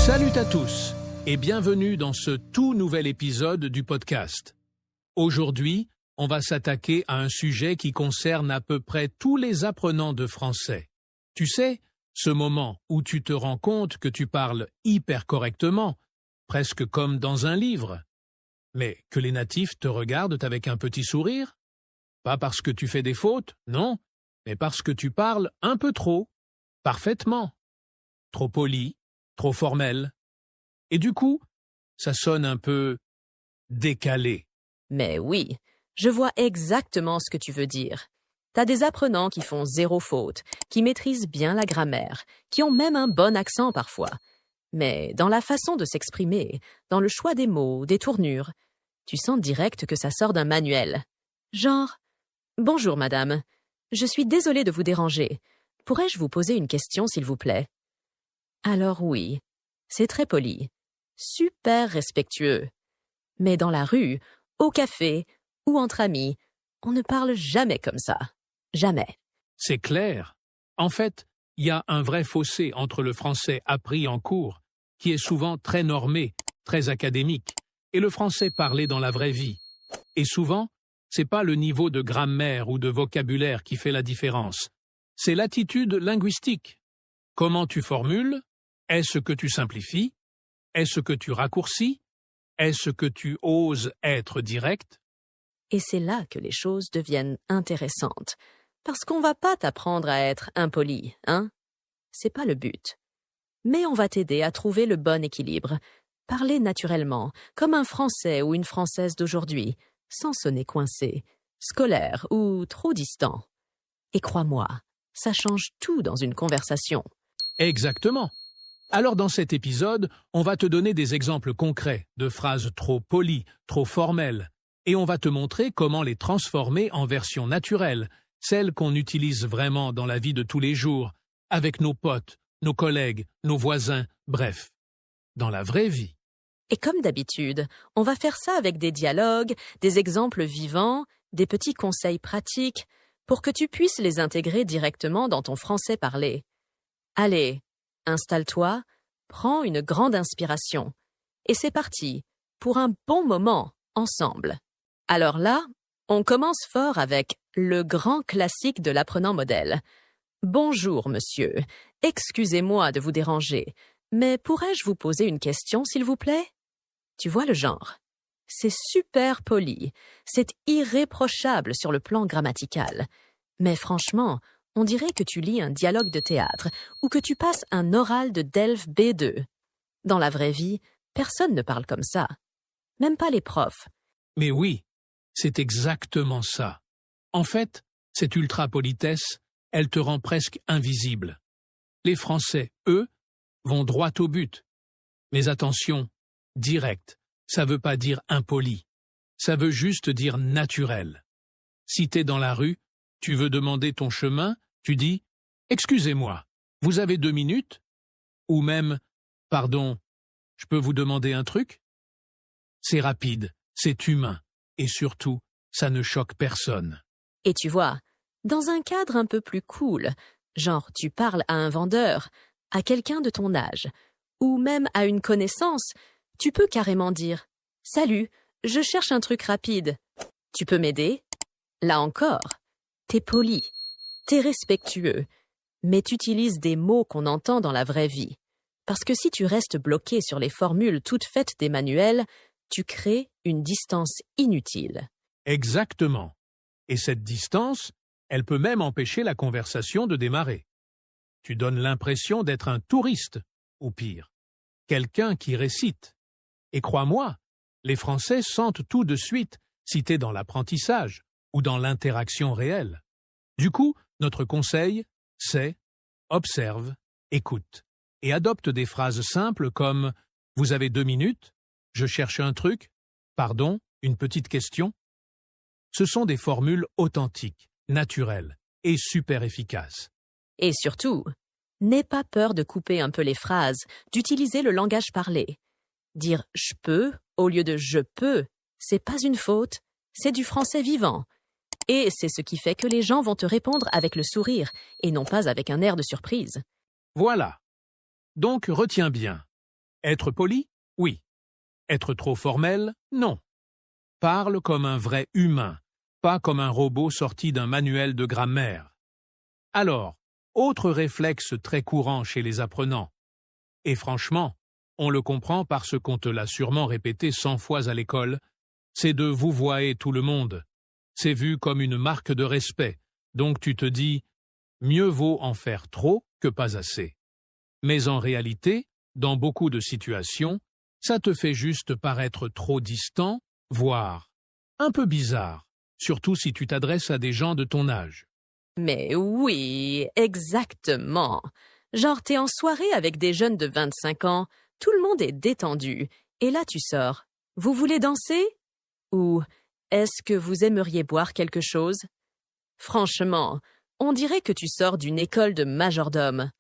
Salut à tous et bienvenue dans ce tout nouvel épisode du podcast. Aujourd'hui, on va s'attaquer à un sujet qui concerne à peu près tous les apprenants de français. Tu sais, ce moment où tu te rends compte que tu parles hyper correctement, presque comme dans un livre, mais que les natifs te regardent avec un petit sourire. Pas parce que tu fais des fautes, non, mais parce que tu parles un peu trop, parfaitement, trop poli, trop formel. Et du coup, ça sonne un peu décalé. Mais oui, je vois exactement ce que tu veux dire. T'as des apprenants qui font zéro faute, qui maîtrisent bien la grammaire, qui ont même un bon accent parfois. Mais dans la façon de s'exprimer, dans le choix des mots, des tournures, tu sens direct que ça sort d'un manuel. Genre, « Bonjour madame, je suis désolée de vous déranger. Pourrais-je vous poser une question s'il vous plaît ?» Alors oui, c'est très poli, super respectueux. Mais dans la rue, au café ou entre amis, on ne parle jamais comme ça. Jamais. C'est clair. En fait, il y a un vrai fossé entre le français appris en cours, qui est souvent très normé, très académique, et le français parlé dans la vraie vie. Et souvent, c'est pas le niveau de grammaire ou de vocabulaire qui fait la différence. C'est l'attitude linguistique. Comment tu formules? Est-ce que tu simplifies? Est-ce que tu raccourcis? Est-ce que tu oses être direct? Et c'est là que les choses deviennent intéressantes. Parce qu'on va pas t'apprendre à être impoli, hein? C'est pas le but. Mais on va t'aider à trouver le bon équilibre. Parler naturellement, comme un Français ou une Française d'aujourd'hui, sans sonner coincé, scolaire ou trop distant. Et crois-moi, ça change tout dans une conversation. Exactement. Alors dans cet épisode, on va te donner des exemples concrets de phrases trop polies, trop formelles, et on va te montrer comment les transformer en version naturelle, celles qu'on utilise vraiment dans la vie de tous les jours, avec nos potes, nos collègues, nos voisins, bref, dans la vraie vie. Et comme d'habitude, on va faire ça avec des dialogues, des exemples vivants, des petits conseils pratiques, pour que tu puisses les intégrer directement dans ton français parlé. Allez, installe-toi, prends une grande inspiration. Et c'est parti, pour un bon moment, ensemble. Alors là, on commence fort avec le grand classique de l'apprenant modèle. « Bonjour, monsieur. Excusez-moi de vous déranger, mais pourrais-je vous poser une question, s'il vous plaît ?» Tu vois le genre. C'est super poli, c'est irréprochable sur le plan grammatical. Mais franchement, on dirait que tu lis un dialogue de théâtre ou que tu passes un oral de DELF B2. Dans la vraie vie, personne ne parle comme ça. Même pas les profs. Mais oui, c'est exactement ça. En fait, cette ultra-politesse, elle te rend presque invisible. Les Français, eux, vont droit au but. Mais attention, direct, ça veut pas dire impoli. Ça veut juste dire naturel. Si t'es dans la rue, tu veux demander ton chemin, tu dis « Excusez-moi, vous avez 2 minutes ?» Ou même « Pardon, je peux vous demander un truc ?» C'est rapide, c'est humain, et surtout, ça ne choque personne. Et tu vois, dans un cadre un peu plus cool, genre tu parles à un vendeur, à quelqu'un de ton âge, ou même à une connaissance, tu peux carrément dire « Salut, je cherche un truc rapide. Tu peux m'aider ?» Là encore, t'es poli, t'es respectueux, mais tu utilises des mots qu'on entend dans la vraie vie. Parce que si tu restes bloqué sur les formules toutes faites des manuels, tu crées une distance inutile. Exactement. Et cette distance, elle peut même empêcher la conversation de démarrer. Tu donnes l'impression d'être un touriste, ou pire, quelqu'un qui récite. Et crois-moi, les Français sentent tout de suite si t'es dans l'apprentissage ou dans l'interaction réelle. Du coup, notre conseil, c'est observe, écoute, et adopte des phrases simples comme « Vous avez 2 minutes ? Je cherche un truc ? Pardon, une petite question ?» Ce sont des formules authentiques, naturelles et super efficaces. Et surtout, n'aie pas peur de couper un peu les phrases, d'utiliser le langage parlé. Dire « je peux » au lieu de « je peux », c'est pas une faute, c'est du français vivant. Et c'est ce qui fait que les gens vont te répondre avec le sourire et non pas avec un air de surprise. Voilà. Donc retiens bien. Être poli? Oui. Être trop formel? Non. Parle comme un vrai humain, pas comme un robot sorti d'un manuel de grammaire. Alors, autre réflexe très courant chez les apprenants. Et franchement, on le comprend parce qu'on te l'a sûrement répété 100 fois à l'école, c'est de vouvoyer tout le monde. C'est vu comme une marque de respect, donc tu te dis « mieux vaut en faire trop que pas assez ». Mais en réalité, dans beaucoup de situations, ça te fait juste paraître trop distant, voire un peu bizarre, surtout si tu t'adresses à des gens de ton âge. Mais oui, exactement. Genre, t'es en soirée avec des jeunes de 25 ans, tout le monde est détendu, et là tu sors. Vous voulez danser? Ou est-ce que vous aimeriez boire quelque chose? Franchement, on dirait que tu sors d'une école de majordome.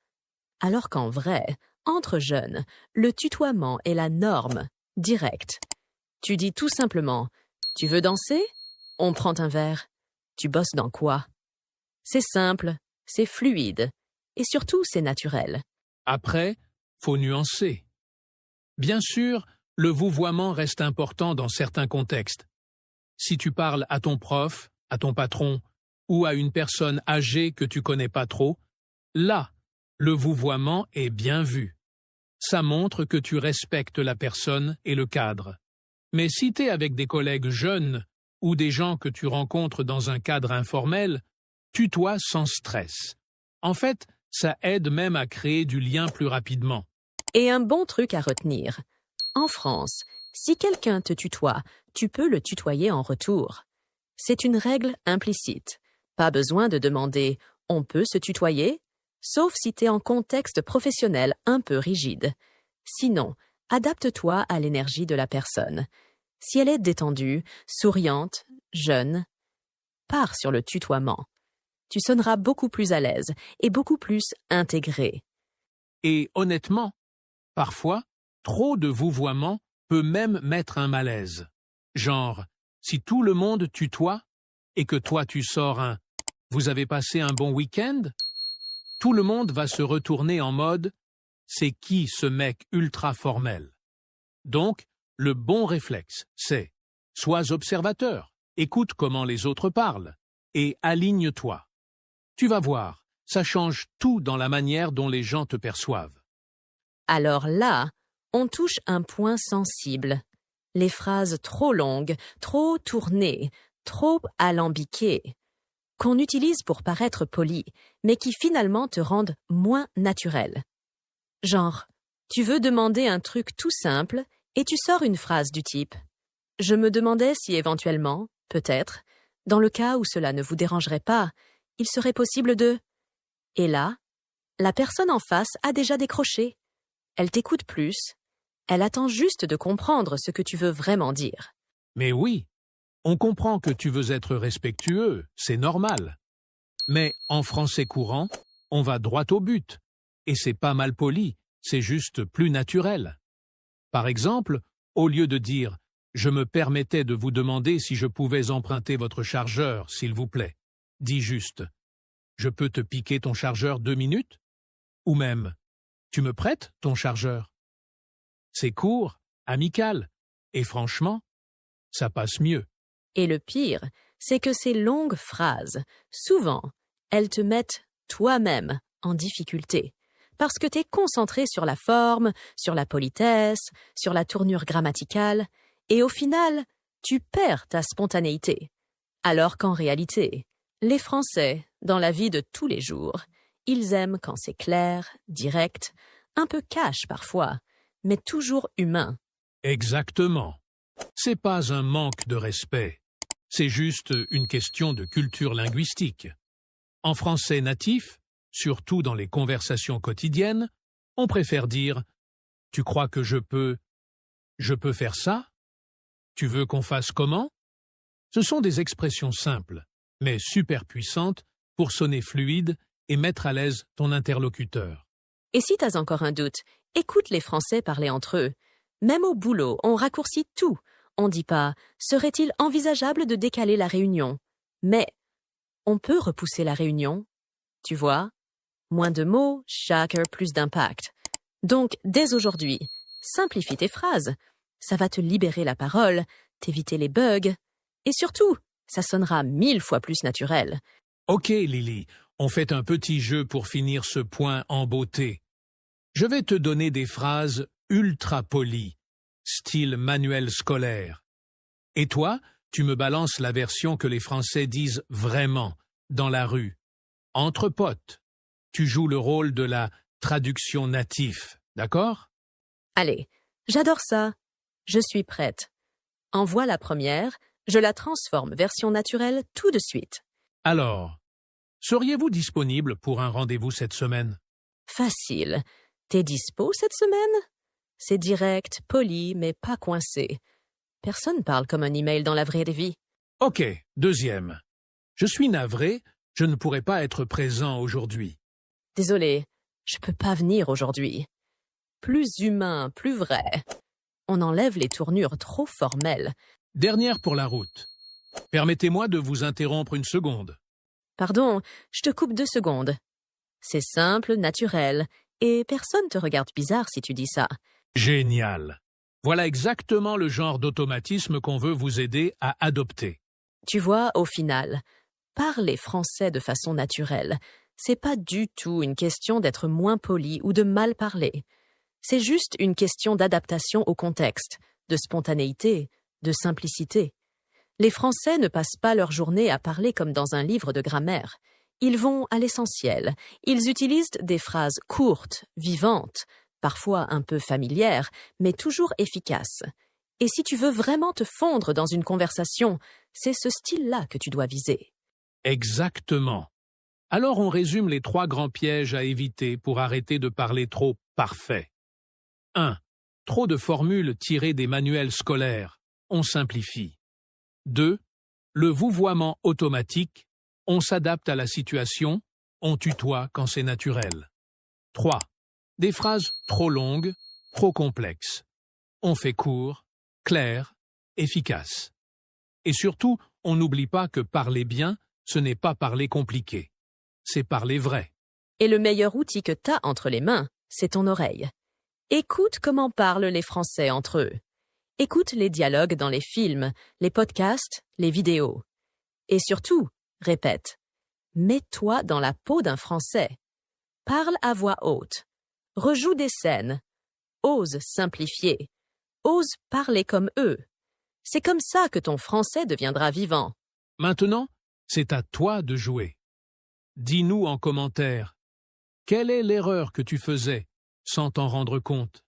Alors qu'en vrai, entre jeunes, le tutoiement est la norme, direct. Tu dis tout simplement « Tu veux danser? On prend un verre. Tu bosses dans quoi? » C'est simple, c'est fluide, et surtout c'est naturel. Après, faut nuancer. Bien sûr, le vouvoiement reste important dans certains contextes. Si tu parles à ton prof, à ton patron, ou à une personne âgée que tu connais pas trop, là, le vouvoiement est bien vu. Ça montre que tu respectes la personne et le cadre. Mais si t'es avec des collègues jeunes ou des gens que tu rencontres dans un cadre informel, tutoie sans stress. En fait, ça aide même à créer du lien plus rapidement. Et un bon truc à retenir. En France, si quelqu'un te tutoie, tu peux le tutoyer en retour. C'est une règle implicite. Pas besoin de demander « on peut se tutoyer ?» sauf si t'es en contexte professionnel un peu rigide. Sinon, adapte-toi à l'énergie de la personne. Si elle est détendue, souriante, jeune, pars sur le tutoiement. Tu sonneras beaucoup plus à l'aise et beaucoup plus intégré. Et honnêtement, parfois, trop de vouvoiement peut même mettre un malaise. Genre, si tout le monde tutoie et que toi tu sors un « Vous avez passé un bon week-end ?» tout le monde va se retourner en mode « C'est qui ce mec ultra formel ?» Donc, le bon réflexe, c'est « Sois observateur, écoute comment les autres parlent et aligne-toi. » Tu vas voir, ça change tout dans la manière dont les gens te perçoivent. Alors là, on touche un point sensible. Les phrases trop longues, trop tournées, trop alambiquées, qu'on utilise pour paraître poli, mais qui finalement te rendent moins naturel. Genre, tu veux demander un truc tout simple et tu sors une phrase du type « Je me demandais si éventuellement, peut-être, dans le cas où cela ne vous dérangerait pas, il serait possible de… » Et là, la personne en face a déjà décroché. Elle t'écoute plus. Elle attend juste de comprendre ce que tu veux vraiment dire. Mais oui, on comprend que tu veux être respectueux, c'est normal. Mais en français courant, on va droit au but. Et c'est pas mal poli, c'est juste plus naturel. Par exemple, au lieu de dire « Je me permettais de vous demander si je pouvais emprunter votre chargeur, s'il vous plaît », dis juste « Je peux te piquer ton chargeur 2 minutes ?» Ou même « Tu me prêtes ton chargeur ?» C'est court, amical, et franchement, ça passe mieux. Et le pire, c'est que ces longues phrases, souvent, elles te mettent toi-même en difficulté. Parce que t'es concentré sur la forme, sur la politesse, sur la tournure grammaticale, et au final, tu perds ta spontanéité. Alors qu'en réalité, les Français, dans la vie de tous les jours, ils aiment quand c'est clair, direct, un peu cash parfois, mais toujours humain. Exactement. C'est pas un manque de respect. C'est juste une question de culture linguistique. En français natif, surtout dans les conversations quotidiennes, on préfère dire « Tu crois que je peux faire ça? Tu veux qu'on fasse comment ?» Ce sont des expressions simples, mais super puissantes pour sonner fluide et mettre à l'aise ton interlocuteur. Et si t'as encore un doute, écoute les Français parler entre eux. Même au boulot, on raccourcit tout. On dit pas « Serait-il envisageable de décaler la réunion ?» Mais on peut repousser la réunion. Tu vois? Moins de mots, chaque heure plus d'impact. Donc, dès aujourd'hui, simplifie tes phrases. Ça va te libérer la parole, t'éviter les bugs. Et surtout, ça sonnera 1000 fois plus naturel. Ok, Lily, on fait un petit jeu pour finir ce point en beauté. Je vais te donner des phrases ultra polies, style manuel scolaire. Et toi, tu me balances la version que les Français disent vraiment, dans la rue. Entre potes. Tu joues le rôle de la traduction natif, d'accord? Allez, j'adore ça. Je suis prête. Envoie la première, je la transforme version naturelle tout de suite. Alors, seriez-vous disponible pour un rendez-vous cette semaine? Facile. T'es dispo cette semaine? C'est direct, poli, mais pas coincé. Personne parle comme un email dans la vraie vie. Ok, deuxième. Je suis navré, je ne pourrai pas être présent aujourd'hui. Désolé, je peux pas venir aujourd'hui. Plus humain, plus vrai. On enlève les tournures trop formelles. Dernière pour la route. Permettez-moi de vous interrompre une seconde. Pardon, je te coupe 2 secondes. C'est simple, naturel, et personne te regarde bizarre si tu dis ça. Génial. Voilà exactement le genre d'automatisme qu'on veut vous aider à adopter. Tu vois, au final, parler français de façon naturelle, c'est pas du tout une question d'être moins poli ou de mal parler. C'est juste une question d'adaptation au contexte, de spontanéité, de simplicité. Les Français ne passent pas leur journée à parler comme dans un livre de grammaire. Ils vont à l'essentiel. Ils utilisent des phrases courtes, vivantes, parfois un peu familières, mais toujours efficaces. Et si tu veux vraiment te fondre dans une conversation, c'est ce style-là que tu dois viser. Exactement. Alors on résume les 3 grands pièges à éviter pour arrêter de parler trop parfait. 1. Trop de formules tirées des manuels scolaires. On simplifie. 2. Le vouvoiement automatique. On s'adapte à la situation. On tutoie quand c'est naturel. 3. Des phrases trop longues, trop complexes. On fait court, clair, efficace. Et surtout, on n'oublie pas que parler bien, ce n'est pas parler compliqué. C'est parler vrai. Et le meilleur outil que t'as entre les mains, c'est ton oreille. Écoute comment parlent les Français entre eux. Écoute les dialogues dans les films, les podcasts, les vidéos. Et surtout, répète, mets-toi dans la peau d'un Français. Parle à voix haute. Rejoue des scènes. Ose simplifier. Ose parler comme eux. C'est comme ça que ton français deviendra vivant. Maintenant, c'est à toi de jouer. Dis-nous en commentaire, quelle est l'erreur que tu faisais sans t'en rendre compte?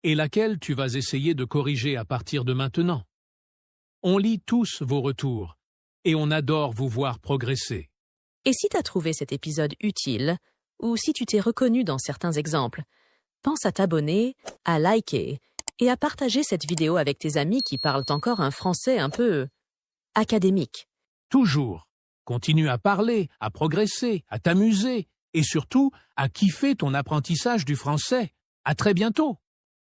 Et laquelle tu vas essayer de corriger à partir de maintenant? On lit tous vos retours et on adore vous voir progresser. Et si t'as trouvé cet épisode utile, ou si tu t'es reconnu dans certains exemples, pense à t'abonner, à liker et à partager cette vidéo avec tes amis qui parlent encore un français un peu académique. Toujours, continue à parler, à progresser, à t'amuser et surtout à kiffer ton apprentissage du français. À très bientôt!